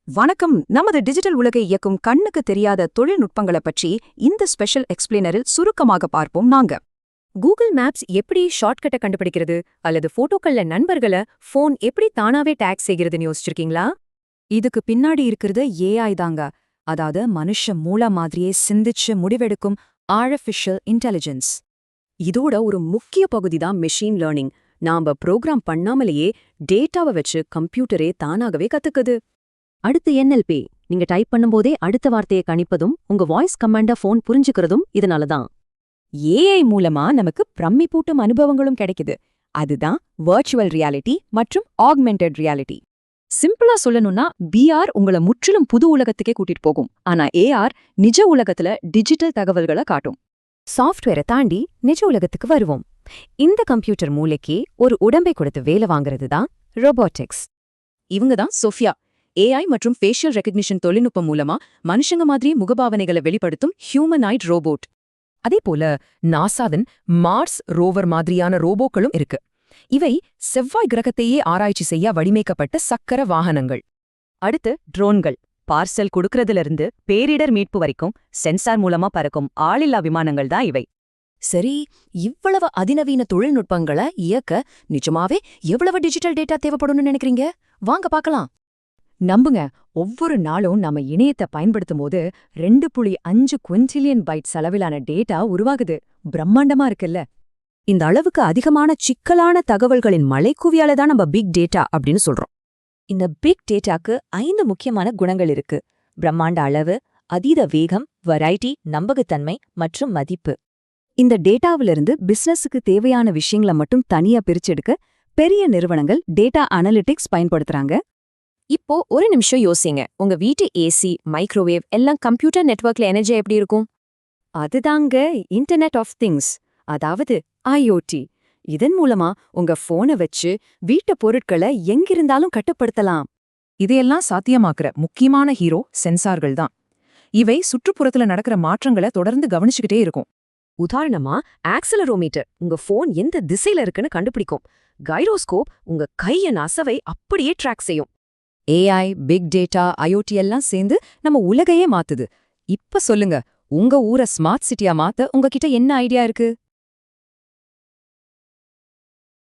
வணக்கம். நமது டிஜிட்டல் உலகை இயக்கும் கண்ணுக்கு தெரியாத தொழில்நுட்பங்களை பற்றி இந்த ஸ்பெஷல் எக்ஸ்பிளைனரில் சுருக்கமாக பார்ப்போம் நாங்க. கூகுள் மேப்ஸ் எப்படி ஷார்ட்கட்டை கண்டுபிடிக்கிறது அல்லது போட்டோக்கள்ல நண்பர்களை ஃபோன் எப்படி தானாவே டேக் செய்கிறதுன்னு யோசிச்சிருக்கீங்களா? இதுக்கு பின்னாடி இருக்கிறது ஏஐ தாங்க. அதாவது மனுஷ மூளை மாதிரியே சிந்திச்சு முடிவெடுக்கும் ஆர்டிஃபிஷியல் இன்டெலிஜென்ஸ். இதோட ஒரு முக்கிய பகுதி தான் மெஷின் லேர்னிங். நாம ப்ரோக்ராம் பண்ணாமலேயே டேட்டாவை வச்சு கம்ப்யூட்டரே தானாகவே கத்துக்குது. அடுத்து NLP. நீங்க டைப் பண்ணும்போதே அடுத்த வார்த்தையை கணிப்பதும் உங்க வாய்ஸ் கமாண்ட ஃபோன் புரிஞ்சுக்கிறதும் இதனால தான். ஏஐ மூலமா நமக்கு பிரமிப்பூட்டும் அனுபவங்களும் கிடைக்குது. அதுதான் வர்ச்சுவல் ரியாலிட்டி மற்றும் ஆக்மெண்டட் ரியாலிட்டி. சிம்பிளா சொல்லணும்னா VR உங்களை முற்றிலும் புது உலகத்துக்கே கூட்டிட்டு போகும். ஆனா AR நிஜ உலகத்துல டிஜிட்டல் தகவல்களை காட்டும். சாஃப்ட்வேரை தாண்டி நிஜ உலகத்துக்கு வருவோம். இந்த கம்ப்யூட்டர் மூளைக்கு ஒரு உடம்பை கொடுத்து வேலை வாங்குறது தான் ரோபோட்டிக்ஸ். இவங்க தான் சோஃபியா. ஏஐ மற்றும் ஃபேஷியல் ரெகக்னிஷன் தொழில்நுட்பம் மூலமா மனுஷங்க மாதிரியே முகபாவனைகளை வெளிப்படுத்தும் ஹியூமனாய்ட் ரோபோட். அதே போல நாசாவின் மார்ஸ் ரோவர் மாதிரியான ரோபோக்களும் இருக்கு. இவை செவ்வாய் கிரகத்தையே ஆராய்ச்சி செய்ய வடிவமைக்கப்பட்ட சக்கர வாகனங்கள். அடுத்து ட்ரோன்கள். பார்சல் கொடுக்கறதுல பேரிடர் மீட்பு வரைக்கும் சென்சார் மூலமா பறக்கும் ஆளில்லா விமானங்கள் தான் இவை. சரி, இவ்வளவு அதிநவீன தொழில்நுட்பங்களை இயக்க நிஜமாவே எவ்வளவு டிஜிட்டல் டேட்டா தேவைப்படும்னு நினைக்கிறீங்க? வாங்க பார்க்கலாம். நம்புங்க, ஒவ்வொரு நாளும் நம்ம இணையத்தை பயன்படுத்தும் போது 2.5 குவின்டிலியன் பைட்ஸ் அளவிலான டேட்டா உருவாகுது. பிரம்மாண்டமா இருக்குல்ல? இந்த அளவுக்கு அதிகமான சிக்கலான தகவல்களின் மலைக்குவியால தான் நம்ம பிக் டேட்டா அப்படின்னு சொல்றோம். இந்த பிக் டேட்டாக்கு 5 முக்கியமான குணங்கள் இருக்கு: பிரம்மாண்ட அளவு, அதீத வேகம், வெரைட்டி, நம்பகத்தன்மை மற்றும் மதிப்பு. இந்த டேட்டாவிலிருந்து பிசினஸுக்கு தேவையான விஷயங்களை மட்டும் தனியா பிரிச்செடுக்க பெரிய நிறுவனங்கள் டேட்டா அனலிட்டிக்ஸ் பயன்படுத்துறாங்க. இப்போ ஒரு நிமிஷம் யோசிங்க. உங்க வீட்டு ஏசி, மைக்ரோவேவ் எல்லாம் கம்ப்யூட்டர் நெட்வொர்க்ல எனர்ஜி எப்படி இருக்கும்? அதுதாங்க இன்டர்நெட் ஆஃப் திங்ஸ், அதாவது IoT. இதன் மூலமா உங்க போனை வச்சு வீட்டு பொருட்களை எங்கிருந்தாலும் கட்டுப்படுத்தலாம். இதையெல்லாம் சாத்தியமாக்குற முக்கியமான ஹீரோ சென்சார்கள் தான். இவை சுற்றுப்புறத்துல நடக்கிற மாற்றங்களை தொடர்ந்து கவனிச்சுக்கிட்டே இருக்கும். உதாரணமா, ஆக்சிலரோமீட்டர் உங்க போன் எந்த திசையில இருக்குன்னு கண்டுபிடிக்கும். கைரோஸ்கோப் உங்க கையின் அசவை அப்படியே ட்ராக் செய்யும். AI, பிக் டேட்டா, IoT எல்லாம் சேர்ந்து நம்ம உலகையே மாத்துது. இப்ப சொல்லுங்க, உங்க ஊரை ஸ்மார்ட் சிட்டியா மாத்த உங்ககிட்ட என்ன ஐடியா இருக்கு?